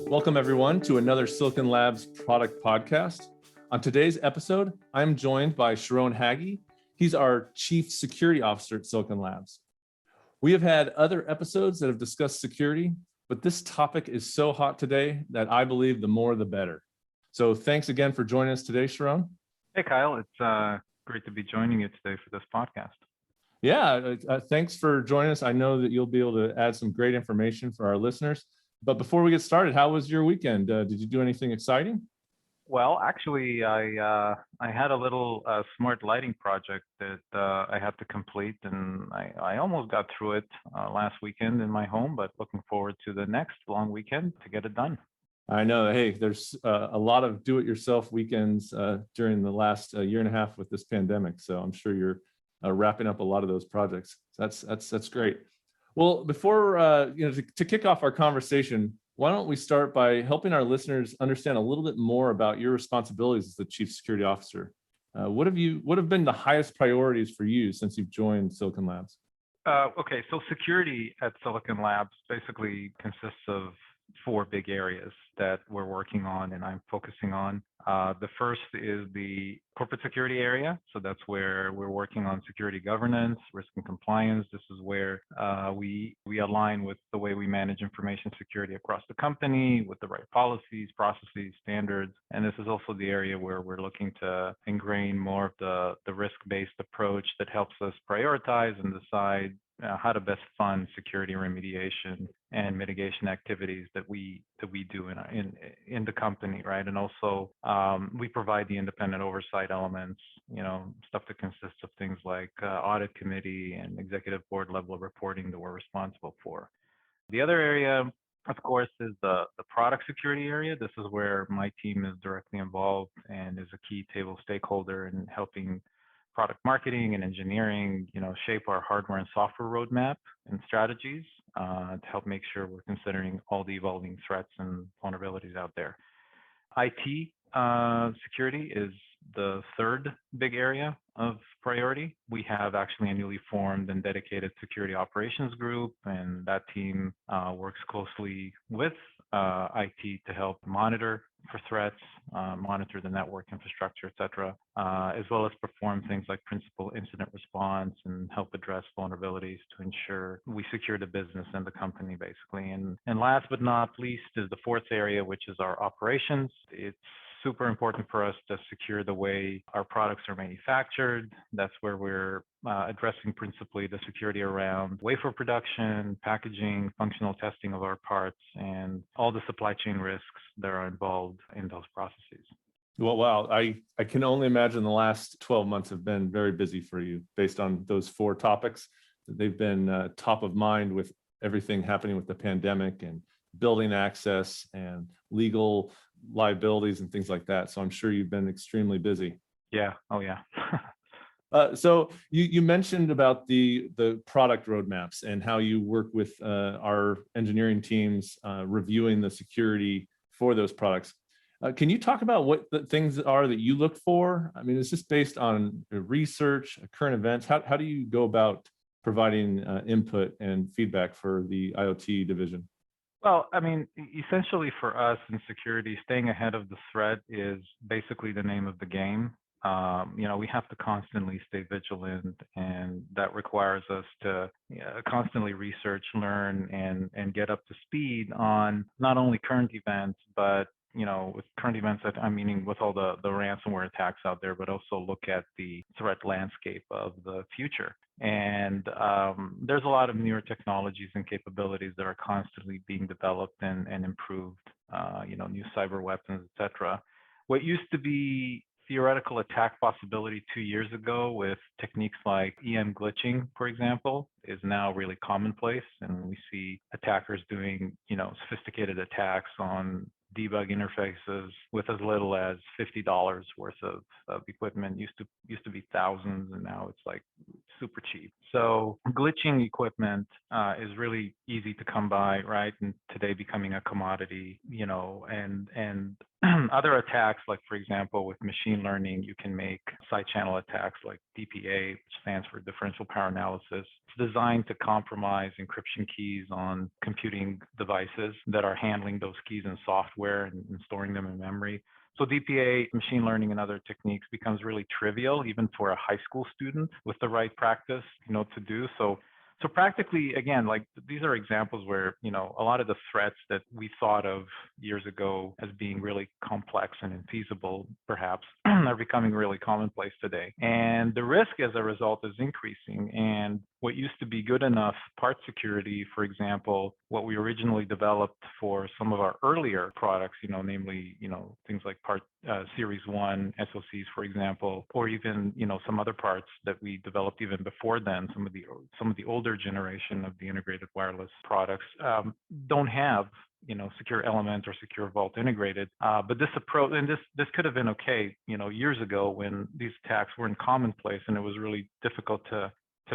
Welcome, everyone, to another Silicon Labs product podcast. On today's episode, I'm joined by Sharon Hagi. He's our Chief Security Officer at Silicon Labs. We have had other episodes that have discussed security, but this topic is so hot today that I believe the more the better. So thanks again for joining us today, Sharon. Hey, Kyle. It's great to be joining you today for this podcast. Yeah, thanks for joining us. I know that you'll be able to add some great information for our listeners. But before we get started, how was your weekend? Did you do anything exciting? Well, actually, I had a little smart lighting project that I had to complete, and I almost got through it last weekend in my home, but looking forward to the next long weekend to get it done. I know, hey, there's a lot of do-it-yourself weekends during the last year and a half with this pandemic, so I'm sure you're wrapping up a lot of those projects. That's great. Well, before to kick off our conversation, why don't we start by helping our listeners understand a little bit more about your responsibilities as the Chief Security Officer? What have been the highest priorities for you since you've joined Silicon Labs? Okay, so security at Silicon Labs basically consists of four big areas that we're working on and I'm focusing on. The first is the corporate security area. So that's where we're working on security governance, risk and compliance. This is where we align with the way we manage information security across the company with the right policies, processes, standards. And this is also the area where we're looking to ingrain more of the risk-based approach that helps us prioritize and decide how to best fund security remediation and mitigation activities that we do in the company, right? And also we provide the independent oversight elements, stuff that consists of things like audit committee and executive board level reporting that we're responsible for. The other area, of course, is the product security area. This is where my team is directly involved and is a key table stakeholder in helping product marketing and engineering, shape our hardware and software roadmap and strategies to help make sure we're considering all the evolving threats and vulnerabilities out there. IT security is the third big area of priority. We have actually a newly formed and dedicated security operations group, and that team works closely with IT to help monitor for threats, monitor the network infrastructure, et cetera, as well as perform things like principal incident response and help address vulnerabilities to ensure we secure the business and the company, basically. And last but not least is the fourth area, which is our operations. It's super important for us to secure the way our products are manufactured. That's where we're addressing principally the security around wafer production, packaging, functional testing of our parts, and all the supply chain risks that are involved in those processes. Well, wow, I can only imagine the last 12 months have been very busy for you based on those four topics. They've been top of mind with everything happening with the pandemic and building access and legal liabilities and things like that. So I'm sure you've been extremely busy. Yeah. Oh, yeah. So you mentioned about the product roadmaps and how you work with our engineering teams reviewing the security for those products. Can you talk about what the things are that you look for? I mean, is this based on research, current events? How do you go about providing input and feedback for the IoT division? Well, I mean, essentially for us in security, staying ahead of the threat is basically the name of the game. We have to constantly stay vigilant, and that requires us to constantly research, learn, and get up to speed on not only current events, but with current events, I'm meaning with all the ransomware attacks out there, but also look at the threat landscape of the future. And there's a lot of newer technologies and capabilities that are constantly being developed and improved, new cyber weapons, et cetera. What used to be theoretical attack possibility 2 years ago with techniques like EM glitching, for example, is now really commonplace. And we see attackers doing, sophisticated attacks on debug interfaces with as little as $50 worth of equipment. Used to be thousands, and now it's like super cheap. So glitching equipment is really easy to come by, right? And today becoming a commodity, and other attacks, like for example, with machine learning, you can make side channel attacks like DPA, which stands for differential power analysis. It's designed to compromise encryption keys on computing devices that are handling those keys in software and storing them in memory. So DPA, machine learning, and other techniques becomes really trivial, even for a high school student with the right practice, to do. So practically, again, like these are examples where, a lot of the threats that we thought of years ago as being really complex and infeasible, perhaps, are becoming really commonplace today. And the risk as a result is increasing. And what used to be good enough part security, for example, what we originally developed for some of our earlier products, namely, things like part Series 1 SoCs, for example, or even, some other parts that we developed even before then, some of the older generation of the integrated wireless products don't have secure element or secure vault integrated. But this approach, and this could have been okay, years ago when these attacks weren't commonplace and it was really difficult to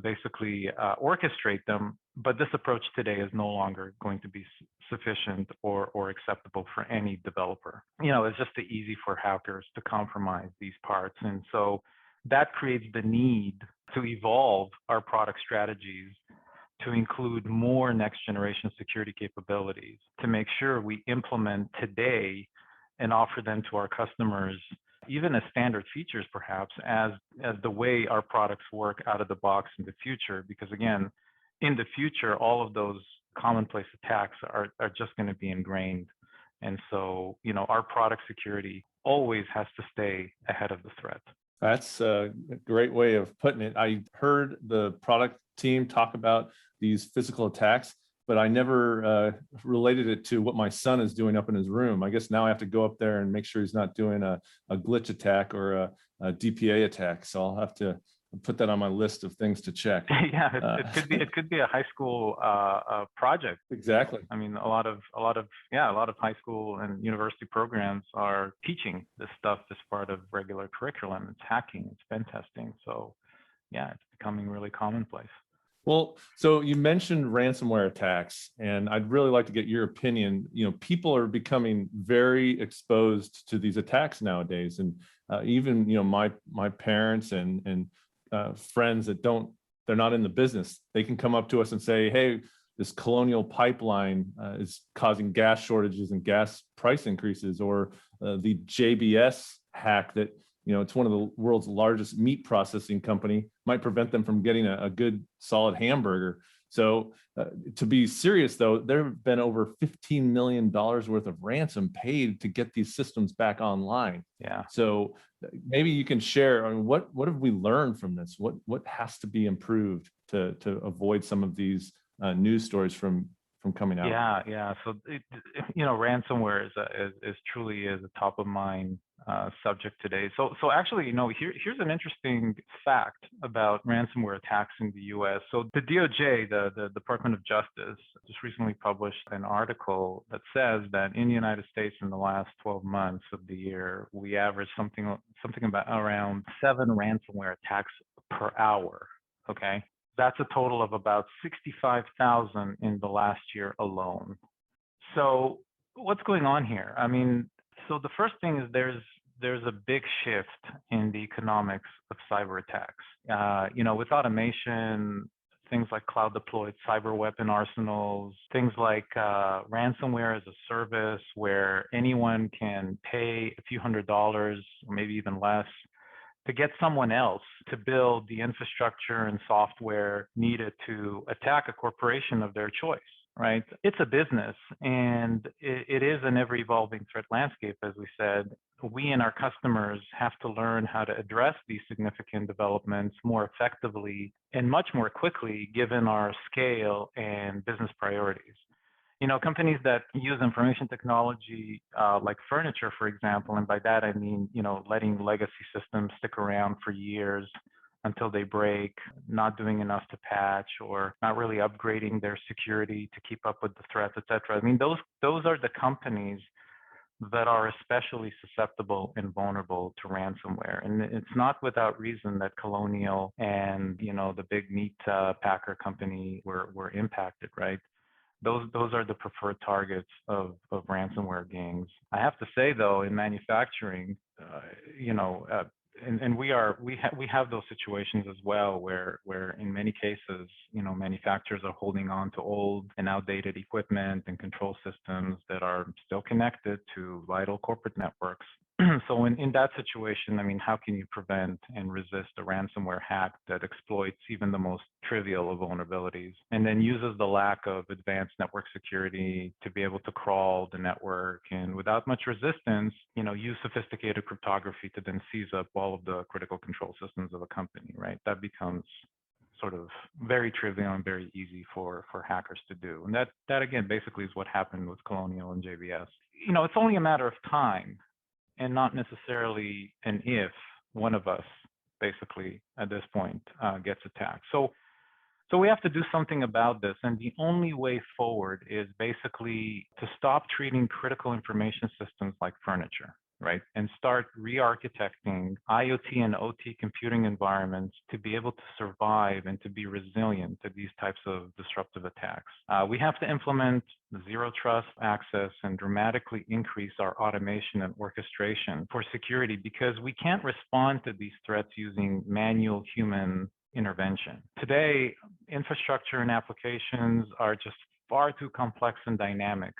basically orchestrate them. But this approach today is no longer going to be sufficient or acceptable for any developer. It's just easy for hackers to compromise these parts. And so that creates the need to evolve our product strategies to include more next generation security capabilities to make sure we implement today and offer them to our customers, even as standard features, perhaps, as the way our products work out of the box in the future. Because again, in the future, all of those commonplace attacks are just going to be ingrained. And so, our product security always has to stay ahead of the threat. That's a great way of putting it. I heard the product team talk about these physical attacks, but I never related it to what my son is doing up in his room. I guess now I have to go up there and make sure he's not doing a glitch attack or a DPA attack. So I'll have to put that on my list of things to check. Yeah, it could be a high school project. Exactly. I mean, a lot of high school and university programs are teaching this stuff as part of regular curriculum. It's hacking, it's pen testing. So yeah, it's becoming really commonplace. Well, so you mentioned ransomware attacks, and I'd really like to get your opinion. People are becoming very exposed to these attacks nowadays, and even my parents and friends that they're not in the business, they can come up to us and say, "Hey, this Colonial Pipeline is causing gas shortages and gas price increases," or the JBS hack that it's one of the world's largest meat processing company, might prevent them from getting a good solid hamburger. So to be serious though, there have been over $15 million worth of ransom paid to get these systems back online. Yeah. So maybe you can share, what have we learned from this? What has to be improved to avoid some of these news stories from coming out? Yeah. So ransomware is truly a top of mind subject today. So actually, here's an interesting fact about ransomware attacks in the U.S. So the DOJ, the Department of Justice, just recently published an article that says that in the United States, in the last 12 months of the year, we averaged something about around 7 ransomware attacks per hour. Okay. That's a total of about 65,000 in the last year alone. So what's going on here? I mean, so the first thing is there's a big shift in the economics of cyber attacks. With automation, things like cloud deployed cyber weapon arsenals, things like ransomware as a service where anyone can pay a few $100s or maybe even less to get someone else to build the infrastructure and software needed to attack a corporation of their choice, right? It's a business, and it is an ever-evolving threat landscape, as we said. We and our customers have to learn how to address these significant developments more effectively and much more quickly, given our scale and business priorities. Companies that use information technology like furniture, for example, and by that I mean, letting legacy systems stick around for years until they break, not doing enough to patch, or not really upgrading their security to keep up with the threats, et cetera. I mean, those are the companies that are especially susceptible and vulnerable to ransomware. And it's not without reason that Colonial and, the big meat packer company were impacted, right? Those are the preferred targets of ransomware gangs. I have to say though, in manufacturing, and we have those situations as well where in many cases, manufacturers are holding on to old and outdated equipment and control systems that are still connected to vital corporate networks. So in that situation, I mean, how can you prevent and resist a ransomware hack that exploits even the most trivial of vulnerabilities and then uses the lack of advanced network security to be able to crawl the network and without much resistance, use sophisticated cryptography to then seize up all of the critical control systems of a company, right? That becomes sort of very trivial and very easy for hackers to do. And that again, basically is what happened with Colonial and JBS. It's only a matter of time and not necessarily an if one of us basically at this point gets attacked. So we have to do something about this. And the only way forward is basically to stop treating critical information systems like furniture, right? And start re-architecting IoT and OT computing environments to be able to survive and to be resilient to these types of disruptive attacks. We have to implement zero trust access and dramatically increase our automation and orchestration for security because we can't respond to these threats using manual human intervention. Today, infrastructure and applications are just far too complex and dynamic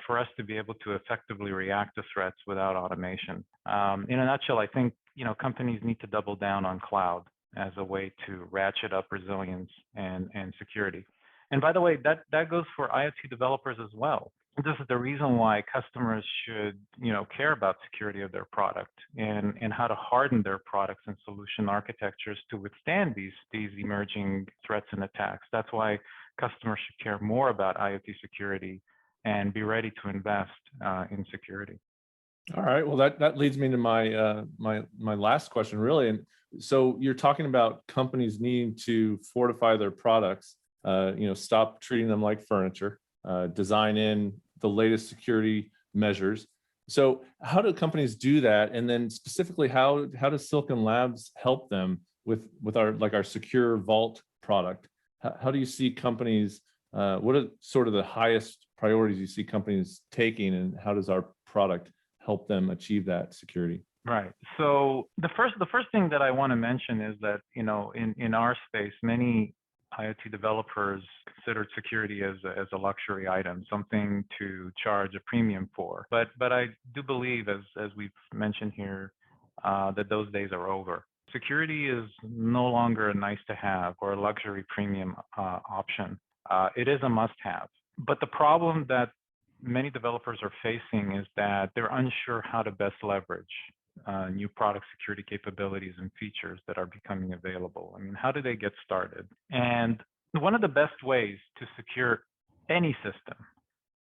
for us to be able to effectively react to threats without automation. In a nutshell, I think companies need to double down on cloud as a way to ratchet up resilience and security. And by the way, that goes for IoT developers as well. This is the reason why customers should, care about security of their product and how to harden their products and solution architectures to withstand these emerging threats and attacks. That's why customers should care more about IoT security and be ready to invest in security. All right. Well, that leads me to my my last question, really. And so you're talking about companies needing to fortify their products, stop treating them like furniture, design in the latest security measures. So how do companies do that? And then specifically, how does Silicon Labs help them with our secure vault product? How do you see companies? What are sort of the highest priorities you see companies taking, and how does our product help them achieve that security? Right. So the first thing that I want to mention is that in our space, many IoT developers considered security as a luxury item, something to charge a premium for. But I do believe, as we've mentioned here, that those days are over. Security is no longer a nice to have or a luxury premium option. It is a must have. But the problem that many developers are facing is that they're unsure how to best leverage new product security capabilities and features that are becoming available. I mean, how do they get started? And one of the best ways to secure any system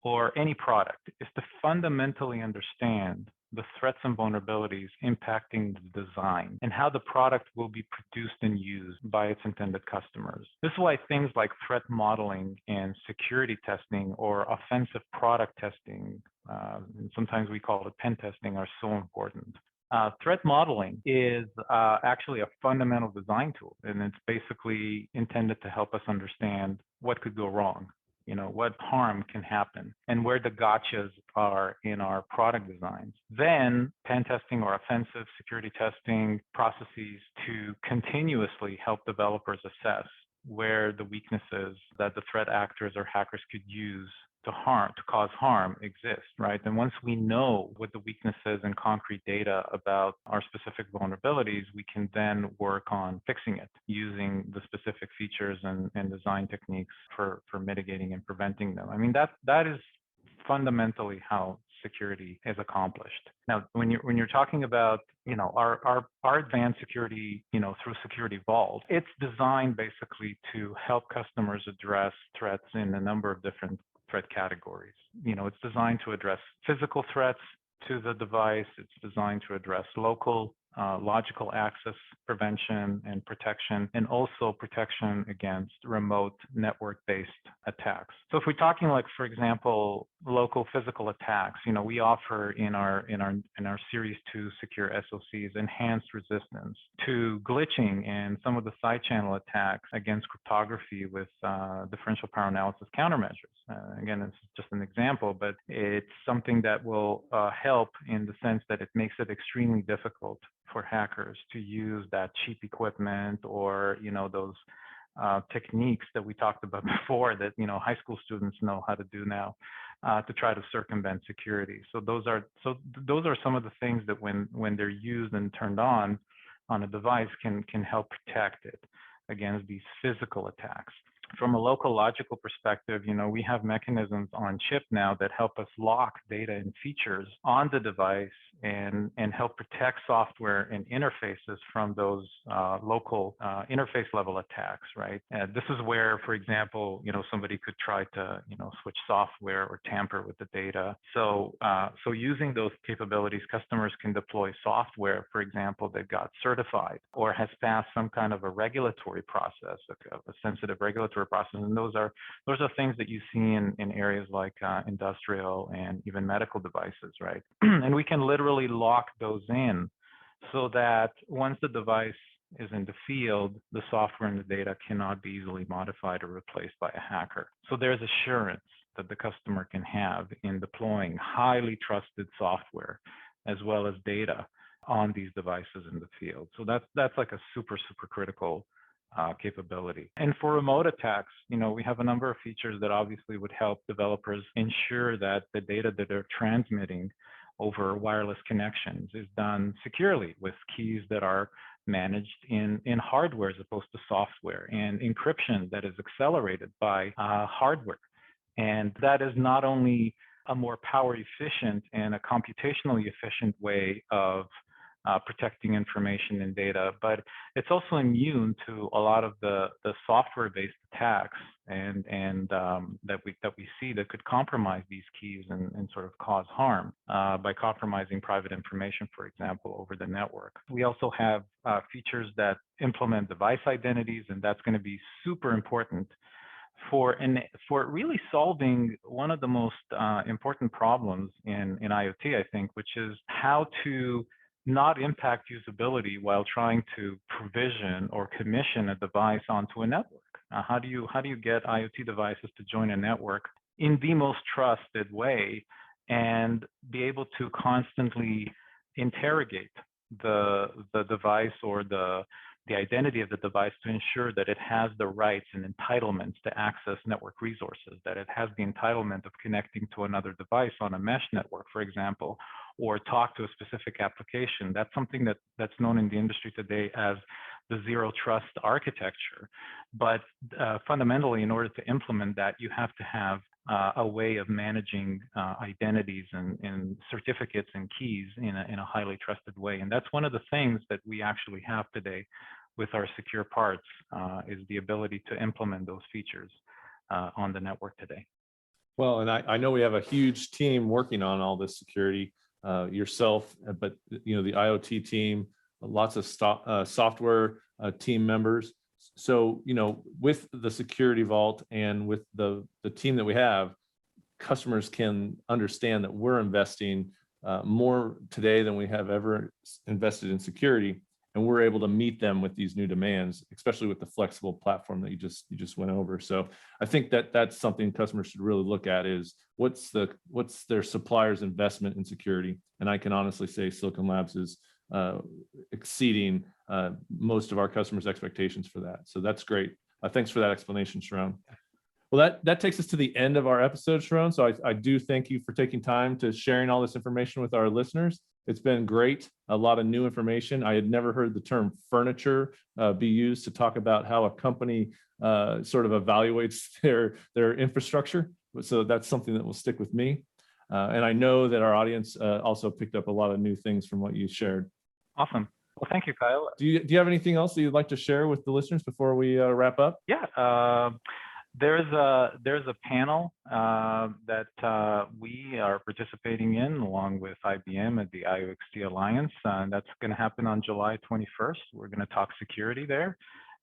or any product is to fundamentally understand the threats and vulnerabilities impacting the design and how the product will be produced and used by its intended customers. This is why things like threat modeling and security testing or offensive product testing, and sometimes we call it pen testing, are so important. Threat modeling is actually a fundamental design tool, and it's basically intended to help us understand what could go wrong, what harm can happen, and where the gotchas are in our product designs. Then pen testing or offensive security testing processes to continuously help developers assess where the weaknesses that the threat actors or hackers could use to cause harm exist, right? And once we know what the weaknesses and concrete data about our specific vulnerabilities, we can then work on fixing it using the specific features and design techniques for mitigating and preventing them. I mean, that is fundamentally how security is accomplished. Now, when you're talking about our advanced security, through Security Vault, it's designed basically to help customers address threats in a number of different threat categories. It's designed to address physical threats to the device. It's designed to address local logical access prevention and protection, and also protection against remote network-based attacks. So if we're talking like, for example, local physical attacks, we offer in our Series 2 secure SOCs enhanced resistance to glitching and some of the side channel attacks against cryptography with differential power analysis countermeasures. Again, it's just an example, but it's something that will help in the sense that it makes it extremely difficult for hackers to use that cheap equipment or those techniques that we talked about before that high school students know how to do now to try to circumvent security. So those are some of the things that when they're used and turned on a device can help protect it against these physical attacks. From a local logical perspective, we have mechanisms on chip now that help us lock data and features on the device and help protect software and interfaces from those local interface level attacks, right? This is where, for example, somebody could try to, switch software or tamper with the data. So using those capabilities, customers can deploy software, for example, that got certified or has passed some kind of a regulatory process, a sensitive regulatory process. And those are things that you see in areas like industrial and even medical devices, right? And we can literally lock those in so that once the device is in the field, the software and the data cannot be easily modified or replaced by a hacker. So there's assurance that the customer can have in deploying highly trusted software as well as data on these devices in the field. So that's like a super critical capability. And for remote attacks, we have a number of features that obviously would help developers ensure that the data that they're transmitting over wireless connections is done securely with keys that are managed in hardware as opposed to software, and encryption that is accelerated by hardware. And that is not only a more power efficient and a computationally efficient way of protecting information and data, but it's also immune to a lot of the software-based attacks and that we see that could compromise these keys and sort of cause harm by compromising private information, for example, over the network. We also have features that implement device identities, and that's going to be super important for really solving one of the most important problems in IoT, I think, which is how to not impact usability while trying to provision or commission a device onto a network. How do you get IoT devices to join a network in the most trusted way and be able to constantly interrogate the device or the identity of the device to ensure that it has the rights and entitlements to access network resources, that it has the entitlement of connecting to another device on a mesh network, for example, or talk to a specific application. That's something that's known in the industry today as the zero trust architecture. But fundamentally, in order to implement that, you have to have a way of managing identities and certificates and keys in a highly trusted way. And that's one of the things that we actually have today with our secure parts, is the ability to implement those features on the network today. Well, and I know we have a huge team working on all this security, yourself, but the IoT team, lots of software team members. So, with the security vault and with the team that we have, customers can understand that we're investing more today than we have ever invested in security, and we're able to meet them with these new demands, especially with the flexible platform that you just went over. So I think that's something customers should really look at, is what's their supplier's investment in security. And I can honestly say Silicon Labs is exceeding most of our customers' expectations for that. So that's great. Thanks for that explanation, Sharon. Well, that takes us to the end of our episode, Sharon. So I do thank you for taking time to sharing all this information with our listeners. It's been great. A lot of new information. I had never heard the term furniture be used to talk about how a company sort of evaluates their infrastructure. So that's something that will stick with me. And I know that our audience also picked up a lot of new things from what you shared. Awesome. Well, thank you, Kyle. Do you have anything else that you'd like to share with the listeners before we wrap up? Yeah. There's a panel that we are participating in along with IBM at the IOXT Alliance, and that's going to happen on July 21st. We're going to talk security there,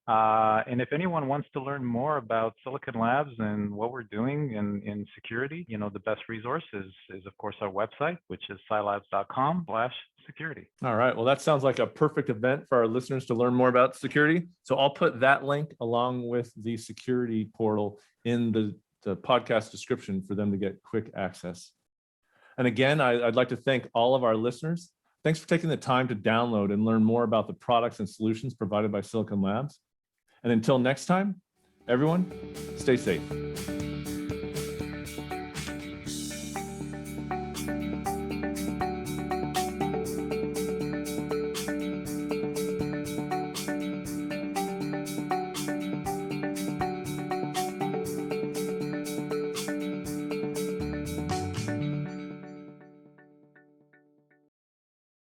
And if anyone wants to learn more about Silicon Labs and what we're doing in security, the best resource is of course our website, which is silabs.com/security. All right. Well, that sounds like a perfect event for our listeners to learn more about security. So I'll put that link along with the security portal in the podcast description for them to get quick access. And again, I'd like to thank all of our listeners. Thanks for taking the time to download and learn more about the products and solutions provided by Silicon Labs. And until next time, everyone, stay safe.